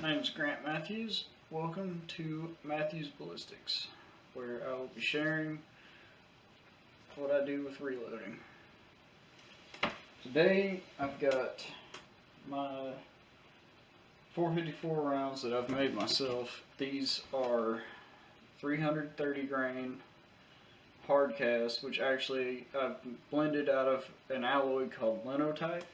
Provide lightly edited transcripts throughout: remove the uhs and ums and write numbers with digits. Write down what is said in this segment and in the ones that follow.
My name is Grant Matthews. Welcome to MathewsBallistics, where I will be sharing what I do with reloading. Today I've got my 454 rounds that I've made myself. These are 330 grain hard cast, which actually I've blended out of an alloy called linotype.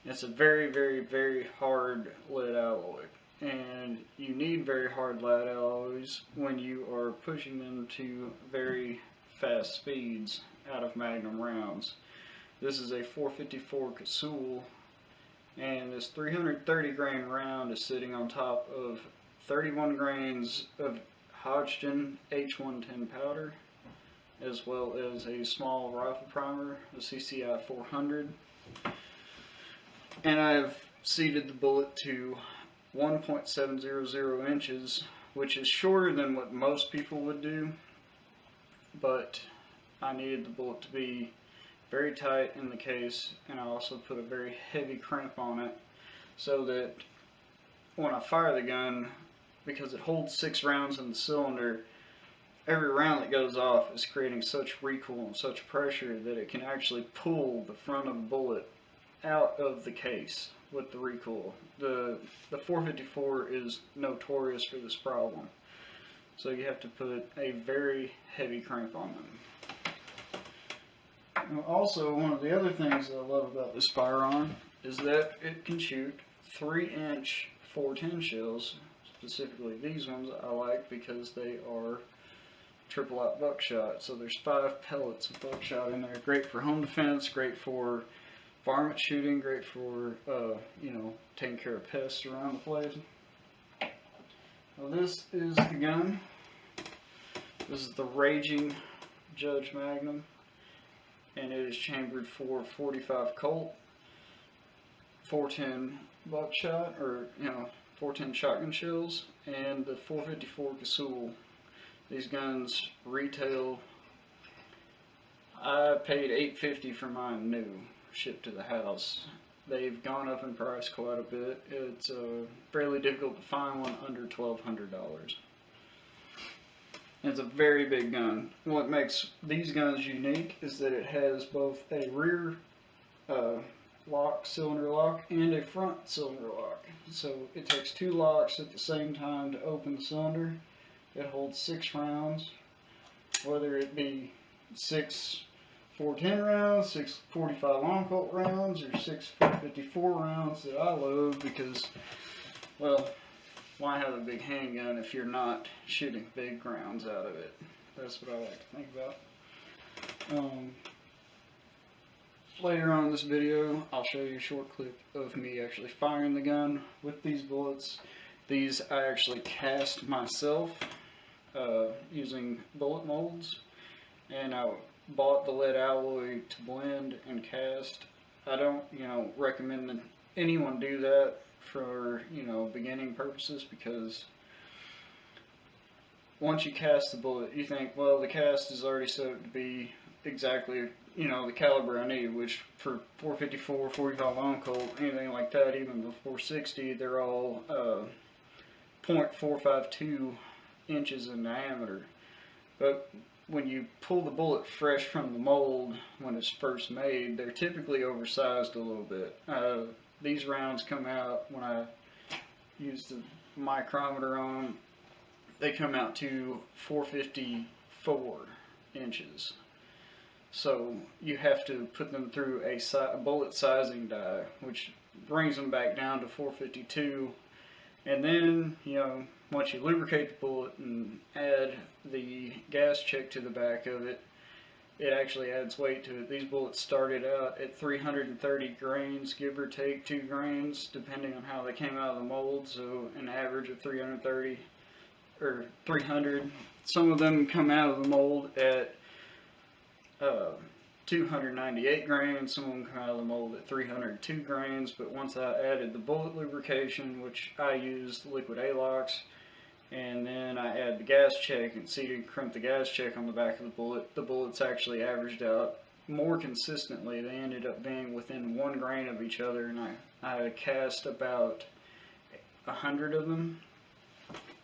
It's a very hard lead alloy, and you need very hard lead alloys when you are pushing them to very fast speeds out of Magnum rounds. This is a 454 Casull, and this 330 grain round is sitting on top of 31 grains of Hodgdon H110 powder, as well as a small rifle primer, the CCI 400. And I've seated the bullet to 1.700 inches, which is shorter than what most people would do, but I needed the bullet to be very tight in the case, and I also put a very heavy crimp on it so that when I fire the gun, because it holds 6 rounds in the cylinder, every round that goes off is creating such recoil and such pressure that it can actually pull the front of the bullet out of the case with the recoil. The 454 is notorious for this problem, so you have to put a very heavy crimp on them. And also, one of the other things that I love about this firearm is that it can shoot 3-inch 410 shells. Specifically these ones I like because they are triple-aught buckshot, so there's 5 pellets of buckshot in there. Great for home defense, great for varmint shooting, great for, taking care of pests around the place. Now this is the gun. This is the Raging Judge Magnum, and it is chambered for 45 Colt, 410 buckshot, or 410 shotgun shells, and the 454 Casull. These guns retail. I paid $850 for mine new, shipped to the house. They've gone up in price quite a bit. It's fairly difficult to find one under $1,200. It's a very big gun. What makes these guns unique is that it has both a rear cylinder lock and a front cylinder lock. So it takes 2 locks at the same time to open the cylinder. It holds 6 rounds, whether it be 6 410 rounds, 6 45 long Colt rounds, or 6 454 rounds that I load because, well, why have a big handgun if you're not shooting big rounds out of it? That's what I like to think about. Later on in this video, I'll show you a short clip of me actually firing the gun with these bullets. These I actually cast myself using bullet molds, and I bought the lead alloy to blend and cast. I don't, recommend that anyone do that for, beginning purposes, because once you cast the bullet, you think, well, the cast is already set up to be exactly, the caliber I need, which for 454, 45 long Colt, anything like that, even the 460, they're all .452 inches in diameter. But when you pull the bullet fresh from the mold when it's first made, they're typically oversized a little bit. These rounds come out, when I use the micrometer on them, they come out to 454 inches. So you have to put them through a bullet sizing die, which brings them back down to 452. And then, once you lubricate the bullet and add the gas check to the back of it, it actually adds weight to it. These bullets started out at 330 grains, give or take 2 grains, depending on how they came out of the mold, so an average of 330 or 300. Some of them come out of the mold at 298 grains, some of them come out of the mold at 302 grains, but once I added the bullet lubrication, which I used liquid A-LOX, and then I add the gas check and crimp the gas check on the back of the bullets actually averaged out more consistently. They ended up being within 1 grain of each other, and I cast about 100 of them,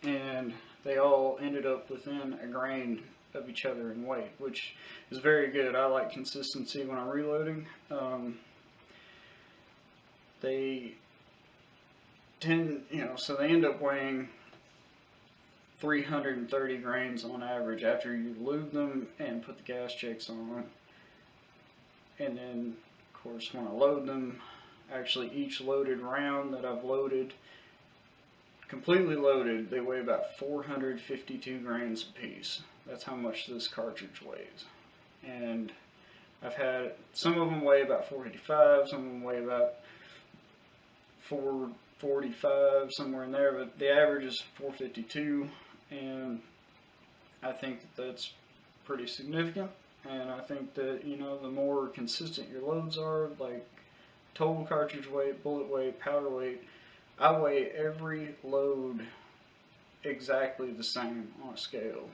and they all ended up within a grain of each other in weight, which is very good. I like consistency when I'm reloading. They tend, so they end up weighing 330 grains on average after you lube them and put the gas checks on them. And then, of course, when I load them, actually each loaded round that I've loaded, completely loaded, they weigh about 452 grains a piece. That's how much this cartridge weighs. And I've had, some of them weigh about 455, some of them weigh about 445, somewhere in there, but the average is 452, and I think that's pretty significant. And I think that, the more consistent your loads are, like total cartridge weight, bullet weight, powder weight, I weigh every load exactly the same on a scale.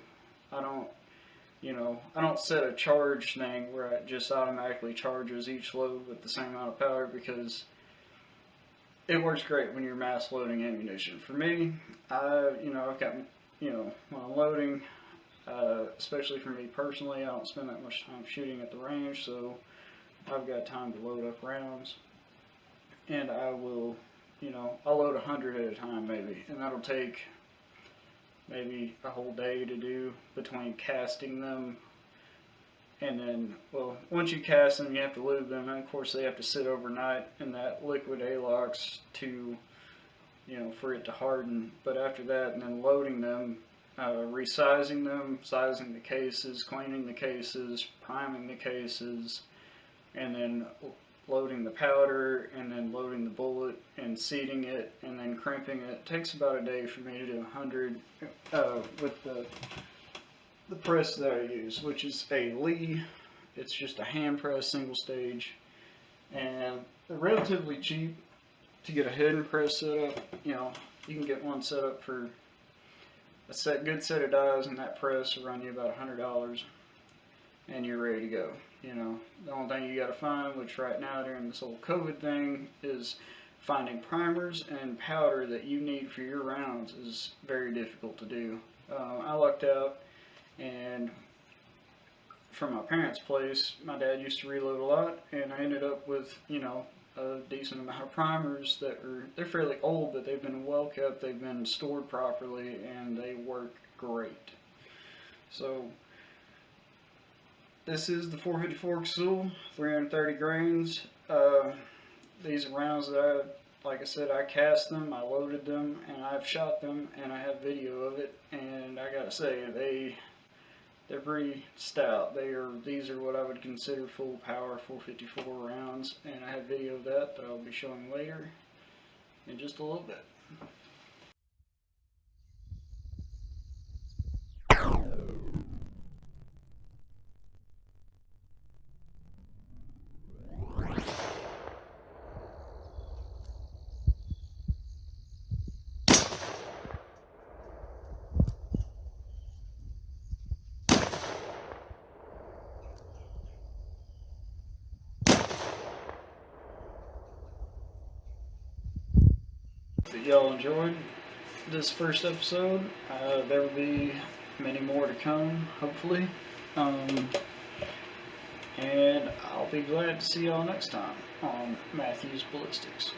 I don't set a charge thing where it just automatically charges each load with the same amount of powder, because it works great when you're mass loading ammunition. For me, I've got, when I'm loading, especially for me personally, I don't spend that much time shooting at the range, so I've got time to load up rounds. And I will, I'll load 100 at a time maybe, and that'll take maybe a whole day to do, between casting them. And then, well, once you cast them, you have to lube them, and of course they have to sit overnight in that liquid Alox to, for it to harden. But after that, and then loading them, resizing them, sizing the cases, cleaning the cases, priming the cases, and then loading the powder, and then loading the bullet, and seating it, and then crimping it. It takes about a day for me to do 100 with the press that I use, which is a Lee. It's just a hand press, single stage, and they're relatively cheap to get a hidden press set up. You can get one set up for a good set of dies, and that press will run you about $100, and you're ready to go. The only thing you got to find, which right now during this whole COVID thing, is finding primers and powder that you need for your rounds is very difficult to do. I lucked out, and from my parents' place, my dad used to reload a lot, and I ended up with, a decent amount of primers they're fairly old, but they've been well kept, they've been stored properly, and they work great. So this is the 454 Casull, 330 grains. These rounds that like I said, I cast them, I loaded them, and I've shot them, and I have video of it, and I gotta say, they're pretty stout. These are what I would consider full power 454 rounds, and I have video of that I'll be showing later in just a little bit. If y'all enjoyed this first episode, there will be many more to come, hopefully, and I'll be glad to see y'all next time on Matthew's Ballistics.